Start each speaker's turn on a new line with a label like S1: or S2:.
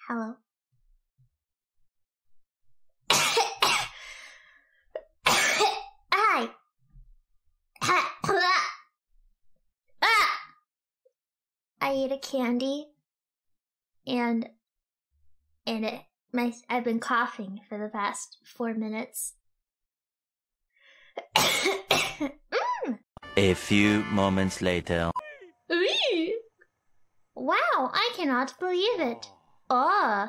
S1: Hello. Hi. I ate a candy, and I've been coughing for the past 4 minutes.
S2: A few moments later.
S1: Wow, I cannot believe it. Oh.